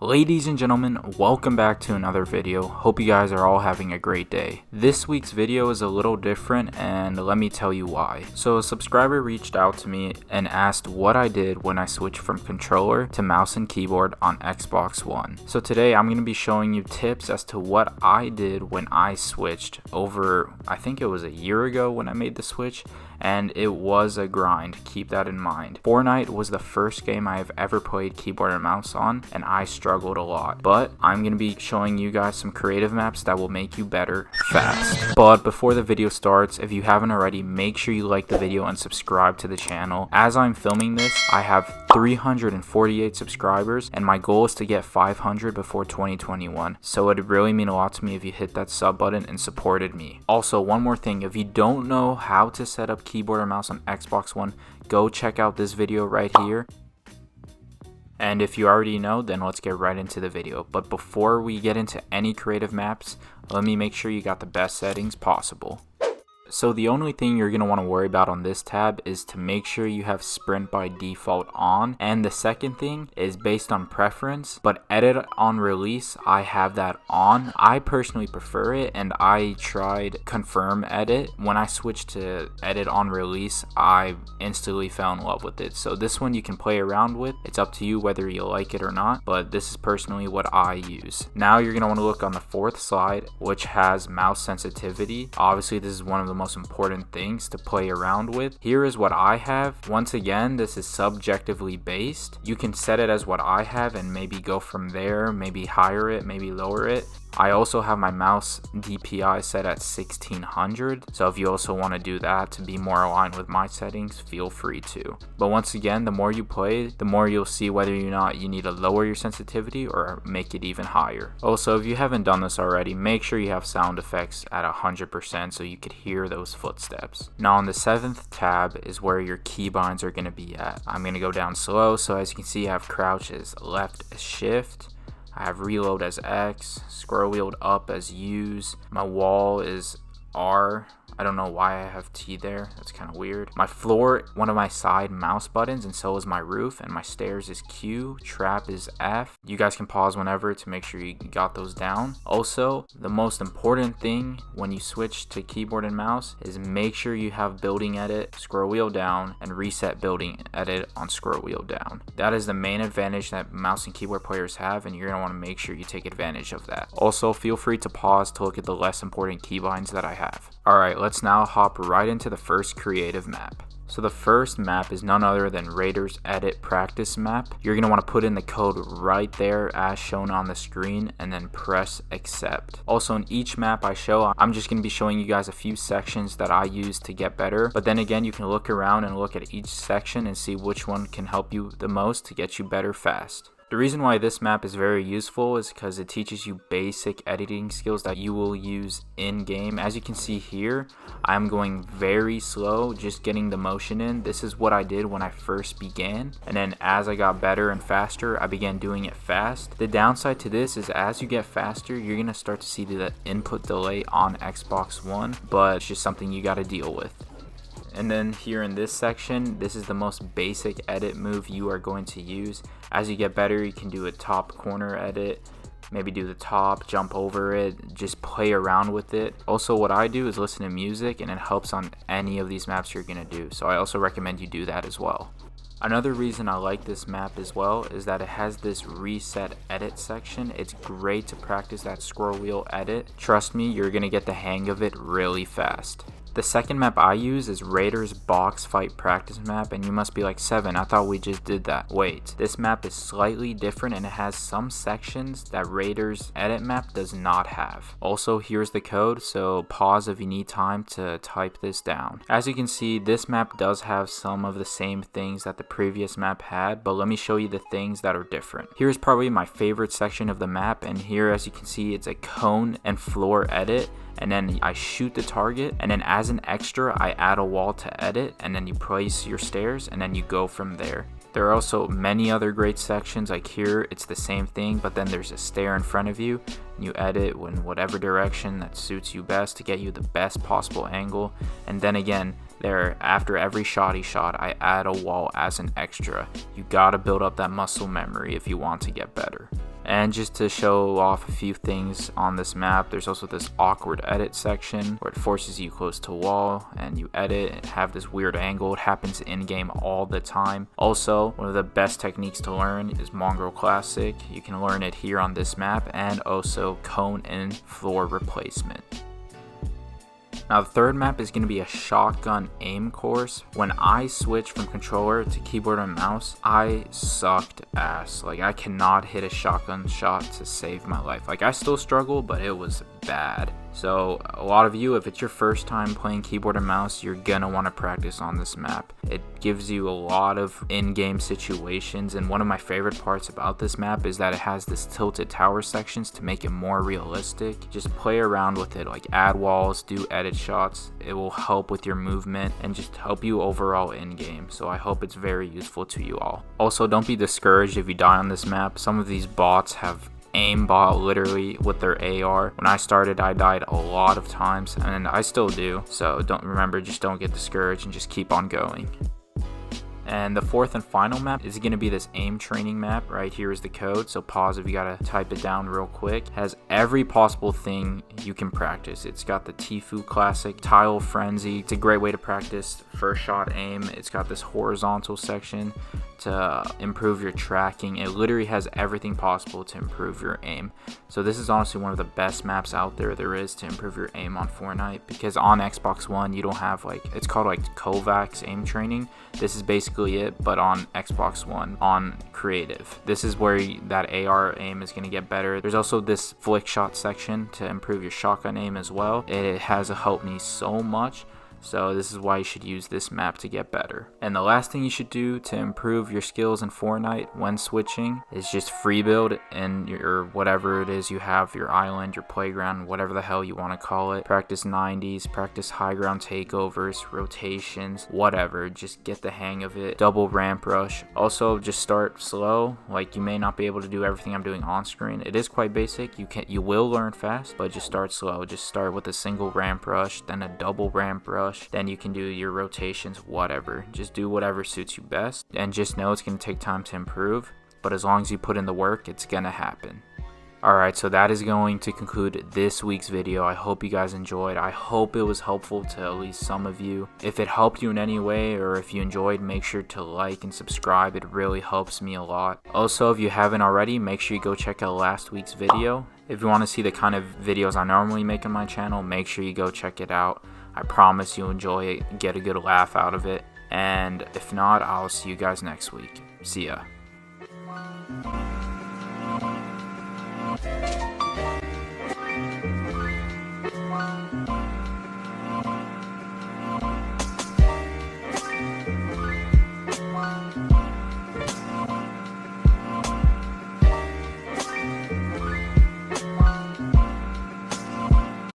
Ladies and gentlemen, welcome back to another video. Hope you guys are all having a great day. This week's video is a little different and let me tell you why. So a subscriber reached out to me and asked what I did when I switched from controller to mouse and keyboard on Xbox One. So today I'm going to be showing you tips as to what I did when I switched over, I think it was a year ago when I made the switch, and it was a grind, keep that in mind. Fortnite was the first game I have ever played keyboard and mouse on, and I struggled a lot. But I'm going to be showing you guys some creative maps that will make you better fast. But before the video starts, if you haven't already, make sure you like the video and subscribe to the channel. As I'm filming this, I have 348 subscribers, and my goal is to get 500 before 2021. So it'd really mean a lot to me if you hit that sub button and supported me. Also, one more thing, if you don't know how to set up keyboard or mouse on Xbox One, go check out this video right here. And if you already know, then let's get right into the video. But before we get into any creative maps, let me make sure you got the best settings possible. So the only thing you're going to want to worry about on this tab is to make sure you have sprint by default on. And the second thing is based on preference, but edit on release, I have that on. I personally prefer it, and I tried confirm edit. When I switched to edit on release, I instantly fell in love with it. So this one you can play around with. It's up to you whether you like it or not, but this is personally what I use. Now you're going to want to look on the fourth slide, which has mouse sensitivity. Obviously this is one of the most important things to play around with. Here is what I have. Once again, this is subjectively based. You can set it as what I have and maybe go from there, maybe higher it, maybe lower it. I also have my mouse DPI set at 1600, so if you also want to do that to be more aligned with my settings, feel free to. But once again, the more you play, the more you'll see whether or not you need to lower your sensitivity or make it even higher. Also, if you haven't done this already, make sure you have sound effects at 100% so you could hear those footsteps. Now on the 7th tab is where your keybinds are going to be at. I'm going to go down slow, so as you can see I have crouch as left as shift. I have reload as X, scroll wheeled up as U's, my wall is R. I don't know why I have T there, that's kind of weird. My floor, one of my side mouse buttons, and so is my roof, and my stairs is Q, trap is F. You guys can pause whenever to make sure you got those down. Also, the most important thing when you switch to keyboard and mouse is make sure you have building edit, scroll wheel down, and reset building edit on scroll wheel down. That is the main advantage that mouse and keyboard players have, and you're going to want to make sure you take advantage of that. Also, feel free to pause to look at the less important keybinds that I have. Alright, let's now hop right into the first creative map. So the first map is none other than Raiders Edit Practice Map. You're going to want to put in the code right there as shown on the screen and then press accept. Also in each map I show, I'm just going to be showing you guys a few sections that I use to get better. But then again, you can look around and look at each section and see which one can help you the most to get you better fast. The reason why this map is very useful is because it teaches you basic editing skills that you will use in game. As you can see here, I'm going very slow, just getting the motion in. This is what I did when I first began, and then as I got better and faster, I began doing it fast. The downside to this is as you get faster, you're going to start to see the input delay on Xbox One, but it's just something you got to deal with. And then here in this section, this is the most basic edit move you are going to use. As you get better, you can do a top corner edit, maybe do the top, jump over it, just play around with it. Also, what I do is listen to music, and it helps on any of these maps you're going to do. So I also recommend you do that as well. Another reason I like this map as well is that it has this reset edit section. It's great to practice that scroll wheel edit. Trust me, you're going to get the hang of it really fast. The second map I use is Raiders Box Fight Practice Map, and you must be like, Seven, I thought we just did that. Wait, this map is slightly different and it has some sections that Raiders Edit Map does not have. Also, here's the code, so pause if you need time to type this down. As you can see, this map does have some of the same things that the previous map had, but let me show you the things that are different. Here's probably my favorite section of the map, and here as you can see, it's a cone and floor edit. And then I shoot the target, and then as an extra I add a wall to edit, and then you place your stairs, and then you go from there. There are also many other great sections, like here it's the same thing, but then there's a stair in front of you, and you edit in whatever direction that suits you best to get you the best possible angle. And then again, there after every shot I add a wall as an extra. You gotta build up that muscle memory if you want to get better. And just to show off a few things on this map, there's also this awkward edit section where it forces you close to a wall and you edit and have this weird angle. It happens in game all the time. Also, one of the best techniques to learn is Mongrel Classic. You can learn it here on this map, and also cone and floor replacement. Now the third map is going to be a shotgun aim course. When I switched from controller to keyboard and mouse, I sucked ass. Like, I cannot hit a shotgun shot to save my life. Like, I still struggle, but it was bad. So a lot of you, if it's your first time playing keyboard and mouse, you're gonna want to practice on this map. It gives you a lot of in-game situations, and one of my favorite parts about this map is that it has this tilted tower sections to make it more realistic. Just play around with it, like add walls, do edit shots. It will help with your movement and just help you overall in-game. So I hope it's very useful to you all. Also, don't be discouraged if you die on this map. Some of these bots have aimbot literally with their AR. When I started, I died a lot of times, and I still do. So just don't get discouraged and just keep on going. And the fourth and final map is going to be this aim training map. Right here is the code, so pause if you gotta type it down real quick. It has every possible thing you can practice. It's got the Tfue Classic, Tile Frenzy. It's a great way to practice first shot aim. It's got this horizontal section to improve your tracking. It literally has everything possible to improve your aim. So this is honestly one of the best maps out there is to improve your aim on Fortnite, because on Xbox One you don't have, like, it's called like Kovacs aim training. This is basically it, but on Xbox One on Creative. This is where that AR aim is going to get better. There's also this flick shot section to improve your shotgun aim as well. It has helped me so much. So this is why you should use this map to get better. And the last thing you should do to improve your skills in Fortnite when switching is just free build in your whatever it is you have, your island, your playground, whatever the hell you want to call it. Practice 90s, practice high ground takeovers, rotations, whatever. Just get the hang of it. Double ramp rush. Also, just start slow. Like, you may not be able to do everything I'm doing on screen. It is quite basic. You will learn fast, but just start slow. Just start with a single ramp rush, then a double ramp rush. Then you can do your rotations, whatever. Just do whatever suits you best, and just know it's going to take time to improve, but as long as you put in the work, it's going to happen. Alright, so that is going to conclude this week's video. I hope you guys enjoyed. I hope it was helpful to at least some of you. If it helped you in any way, or if you enjoyed, make sure to like and subscribe. It really helps me a lot. Also, if you haven't already, make sure you go check out last week's video. If you want to see the kind of videos I normally make on my channel, make sure you go check it out. I promise you'll enjoy it, get a good laugh out of it. And if not, I'll see you guys next week. See ya.